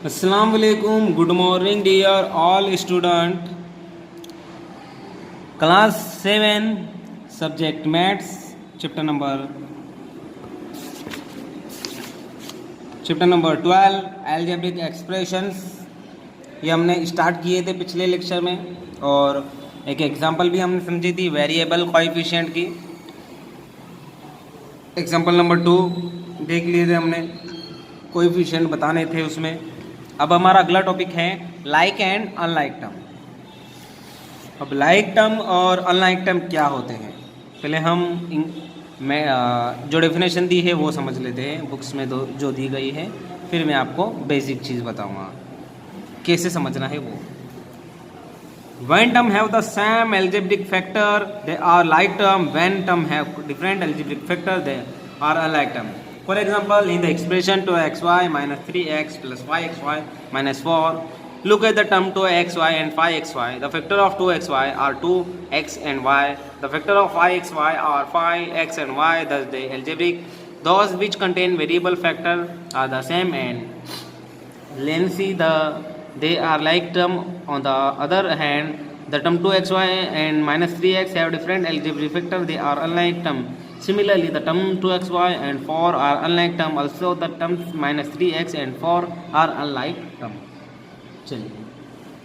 अस्सलाम वालेकुम, good morning dear all student. Class 7 subject maths chapter number 12 algebraic expressions. ये हमने स्टार्ट किए थे पिछले लेक्चर में, और एक एग्जांपल भी हमने समझी थी वेरिएबल कोएफिशिएंट की। एग्जांपल नंबर 2 देख लिए थे हमने, कोएफिशिएंट बताने थे उसमें। अब हमारा अगला टॉपिक है लाइक एंड अनलाइक टर्म। अब लाइक टर्म और अनलाइक टर्म क्या होते हैं, पहले हम जो डेफिनेशन दी है वो समझ लेते हैं बुक्स में जो दी गई है, फिर मैं आपको बेसिक चीज़ बताऊंगा कैसे समझना है वो। When term have the same algebraic factor, they are like term. When term have different algebraic factor, they are unlike term. For example, in the expression 2xy minus 3x plus 5xy minus 4, look at the term 2xy and 5xy. The factor of 2xy are 2x and y. The factor of 5xy are 5x and y. Thus, the algebraic, those which contain variable factor are the same and lengthy they are like term. On the other hand, the term 2xy and minus 3x have different algebraic factor, they are unlike term. Similarly, the term 2xy and 4 are unlike term. Also, the terms minus 3x and 4 are unlike term. चलिए,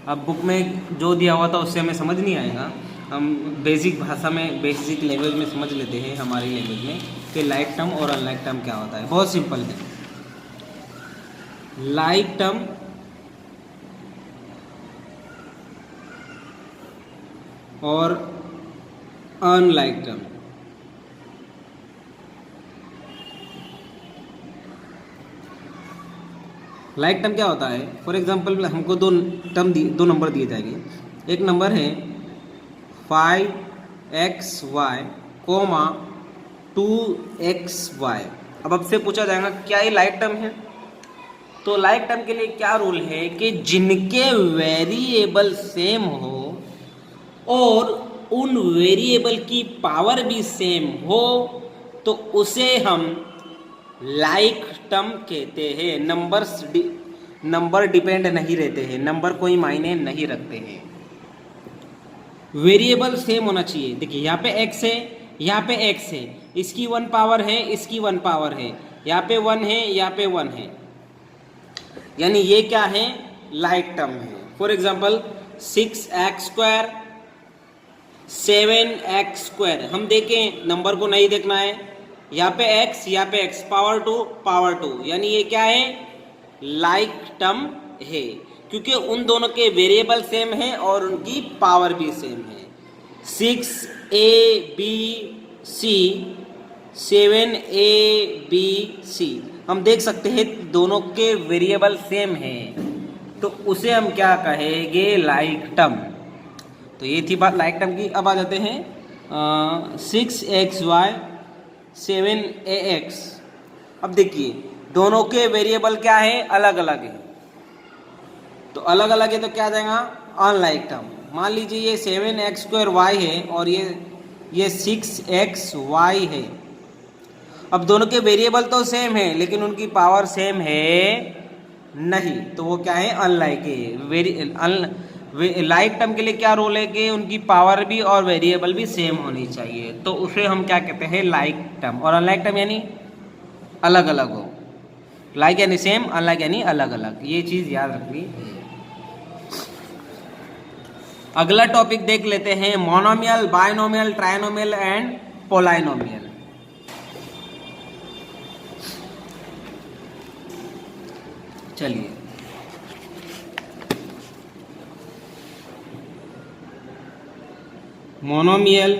अब book में जो दिया हुआ था उससे हमें समझ नहीं आएगा, हम बेसिक भाषा में बेसिक लैंग्वेज में समझ लेते हैं हमारी लैंग्वेज में कि लाइक टर्म और अनलाइक टर्म क्या होता है। बहुत सिंपल है। लाइक टर्म और अनलाइक टर्म। लाइक टर्म क्या होता है? फॉर एग्जांपल हमको दो नंबर दिए जाएंगे। एक नंबर है 5xy, 2xy। अब आपसे पूछा जाएगा क्या ये लाइक टर्म है? तो लाइक टर्म के लिए क्या रूल है कि जिनके वेरिएबल सेम हो और उन वेरिएबल की पावर भी सेम हो तो उसे हम लाइक टर्म कहते हैं। नंबर डिपेंड नहीं रहते हैं, नंबर कोई मायने नहीं रखते हैं, वेरिएबल सेम होना चाहिए। देखिए यहाँ पे x है, यहाँ पे x है, इसकी 1 पावर है, इसकी 1 पावर है, यहाँ पे 1 है, यहाँ पे 1 है, यानी ये क्या है? लाइक टर्म है। For example 6x² 7x²। हम देखें, नंबर को नहीं देखना है, यहाँ पे x, यहाँ पे x, पावर 2, यानी ये क्या है? लाइक टर्म है, क्योंकि उन दोनों के वेरिएबल सेम है और उनकी पावर भी सेम है। 6abc 7abc, हम देख सकते हैं दोनों के वेरिएबल सेम है, तो उसे हम क्या कहेंगे? Like term. तो ये थी बात लाइक टर्म की। अब आ जाते हैं 6xy 7ax। अब देखिए दोनों के वेरिएबल क्या है? अलग अलग है, तो अलग अलग है तो क्या आ जाएगा? Unlike term. मान लीजिए ये 7x² है और ये 6xy है। अब दोनों के वेरिएबल तो सेम है लेकिन उनकी पावर सेम है नहीं, तो वो क्या है? अनलाइक है। लाइक टर्म के लिए क्या रूल है कि उनकी पावर भी और वेरिएबल भी सेम होनी चाहिए, तो उसे हम क्या कहते हैं? Like term. और अनलाइक टर्म यानी अलग अलग हो। लाइक यानी सेम, अनलाइक यानी अलग अलग, ये चीज याद रखनी है। अगला टॉपिक देख लेते हैं, monomial, binomial, trinomial and polynomial. चलिए, monomial,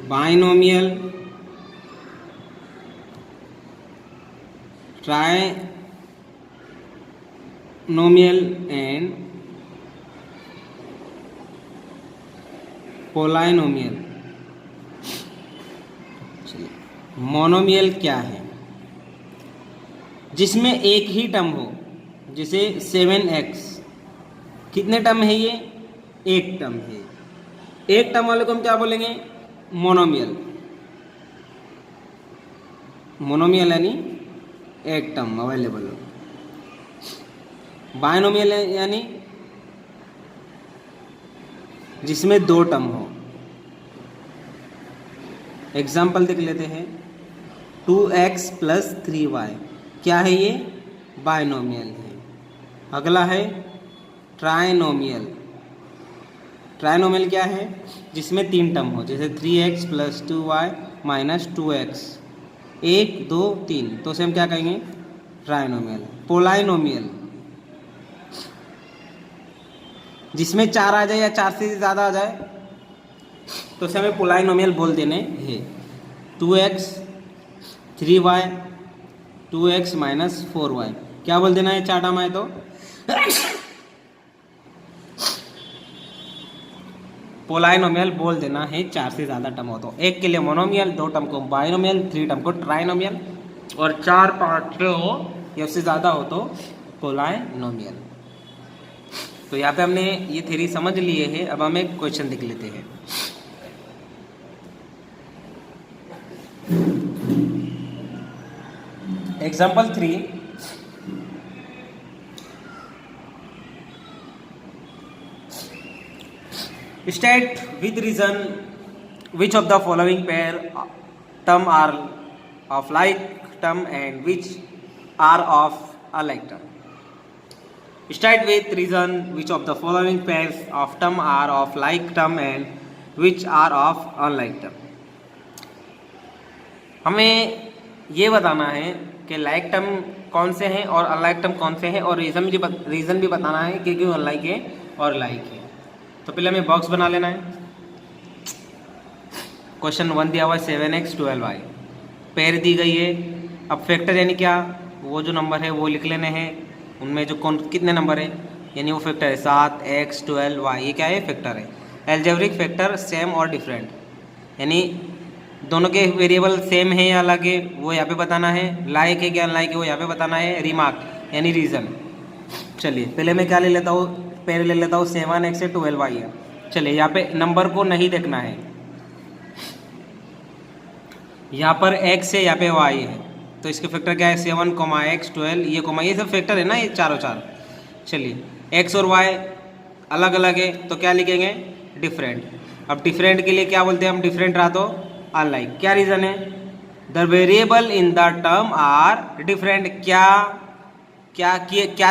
binomial, trinomial and polynomial. Monomial क्या है? जिसमें एक ही टर्म हो, जैसे 7x, कितने टर्म है ये? एक टर्म है। एक टर्म वाले को हम क्या बोलेंगे? मोनोमियल। मोनोमियल यानी एक टर्म अवेलेबल हो। बायनोमियल यानी जिसमें दो टर्म हो। एग्जाम्पल देख लेते हैं, 2x + 3y क्या है ये? बायनोमियल है। अगला है ट्राइनोमियल। ट्राइनोमियल क्या है? जिसमें तीन टर्म हो, जैसे 3x + 2y - 2x, 1 2 3, तो उसे हम क्या कहेंगे? ट्राइनोमियल। पोलाइनोमियल जिसमें 4 आ जाए या 4 से ज़्यादा आ जाए तो उसे हमें पोलाइनोमियल बोल देने हैं। 2x 3y 2x - 4y क्या बोल देना है? 4 टर्म आए तो पोलाइनोमियल बोल देना है। 4 से ज़्यादा टर्म हो तो, एक के लिए मोनोमियल, 2 टर्म को बाइनोमियल, 3 टर्म को ट्राइनोमियल, और 4 5 हो या उससे ज़्यादा हो तो पोलाइनोमियल। तो यहाँ पे हमने ये थ्योरी समझ लिए है। अब हम एक क्वेश्चन देख लेते हैं। Example 3, state with reason which of the following pair term are of like term and which are of alike term. State with reason which of the following pairs of term are of like term and which are of unlike term. हमें ये बताना है कि like term कौन से हैं और unlike term कौन से हैं, और रीज़न भी बताना है कि क्यों अनलाइक है और लाइक है। तो पहले हमें बॉक्स बना लेना है। क्वेश्चन 1 दिया हुआ है 7x 12y, पेयर दी गई है। अब फैक्टर यानी क्या? वो जो नंबर है वो लिख लेने हैं, उनमें जो कितने नंबर है यानी वो फैक्टर है। 7x 12y ये क्या है? फैक्टर है। एल्जेब्रिक फैक्टर सेम और डिफरेंट, यानी दोनों के वेरिएबल सेम है या अलग है वो यहाँ पे बताना है। लाइक है क्या अनलाइक है वो यहाँ पे बताना है। रिमार्क यानी रीज़न। चलिए पहले मैं क्या ले लेता हूँ? पेयर ले लेता हूँ 7x से 12y है। चलिए यहाँ पे नंबर को नहीं देखना है, यहाँ पर x है यहाँ पे y है, तो इसके फैक्टर क्या है? 7, x 12, ये सब फैक्टर है ना, ये चारों चार। चलिए x और y अलग अलग है तो क्या लिखेंगे? डिफरेंट। अब डिफरेंट के लिए क्या बोलते हैं हम? डिफरेंट रहा तो अनलाइक। क्या रीज़न है? The variable in the term are different. क्या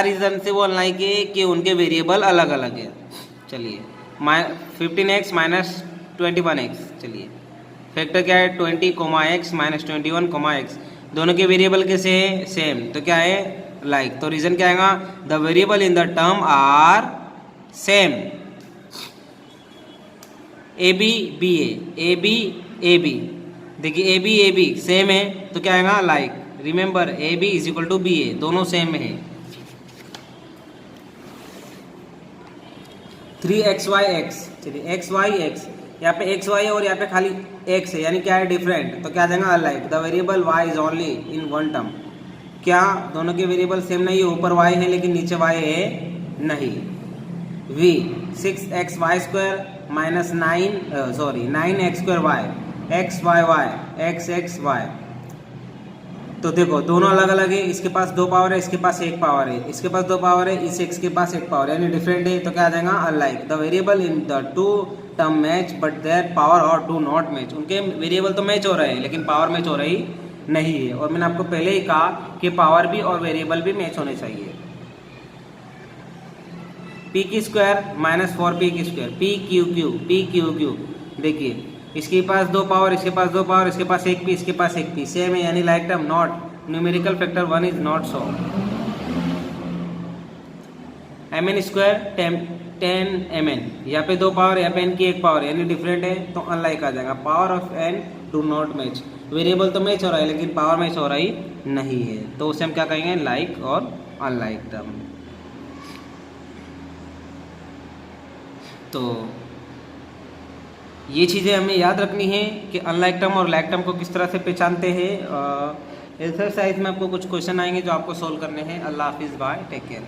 रीज़न से वो अनलाइक है? कि उनके वेरिएबल अलग अलग है। चलिए 15x - 21x, चलिए फैक्टर क्या है? 20, x - 21, x, दोनों के वेरिएबल कैसे हैं? सेम, तो क्या है? लाइक। तो रीज़न क्या आएगा? The variable in the term are same. AB देखिए AB सेम है तो क्या आएगा? लाइक। रिमेंबर AB = BA, दोनों सेम है। 3xyx, चलिए xyx, यहाँ पे xy है और यहाँ पे खाली x है, यानी क्या है? डिफरेंट, तो क्या आ जाएगा? Unlike. The variable y is only in one term. क्या दोनों के वेरिएबल सेम नहीं है? ऊपर y है लेकिन नीचे y है नहीं। v 6xy² - 9x²y xy xxy, तो देखो दोनों अलग अलग है। इसके पास 2 पावर है, इसके पास 1 पावर है, इसके पास 2 पावर है, इस x के पास 1 पावर है, यानी डिफरेंट है, तो क्या आ जाएगा? Unlike. The variable in the two term match but their power और डू नॉट मैच। उनके वेरिएबल तो मैच हो रहे हैं लेकिन पावर मैच हो रही नहीं है। और मैंने आपको पहले ही कहा कि पावर भी और वेरिएबल भी मैच होने चाहिए। p² - 4p², p q, देखिए इसके पास 2 पावर, इसके पास 2 पावर, इसके पास 1 p, इसके पास 1 p, सेम है, यानी like term not. Numerical factor 1 is not so. mn² 10mn, यहाँ पे 2 पावर, यहाँ पे n की 1 पावर, यानी डिफरेंट है तो अनलाइक आ जाएगा। Power of n do not match, variable तो मैच हो रहा है लेकिन पावर मैच हो रही नहीं है, तो उसे हम क्या कहेंगे? लाइक और अनलाइक टर्म। तो ये चीज़ें हमें याद रखनी है कि अनलाइक टर्म और लाइक टर्म को किस तरह से पहचानते हैं। एक्सरसाइज में आपको कुछ क्वेश्चन आएंगे जो आपको सोल्व करने हैं। अल्लाह हाफिज़, बाय, टेक केयर।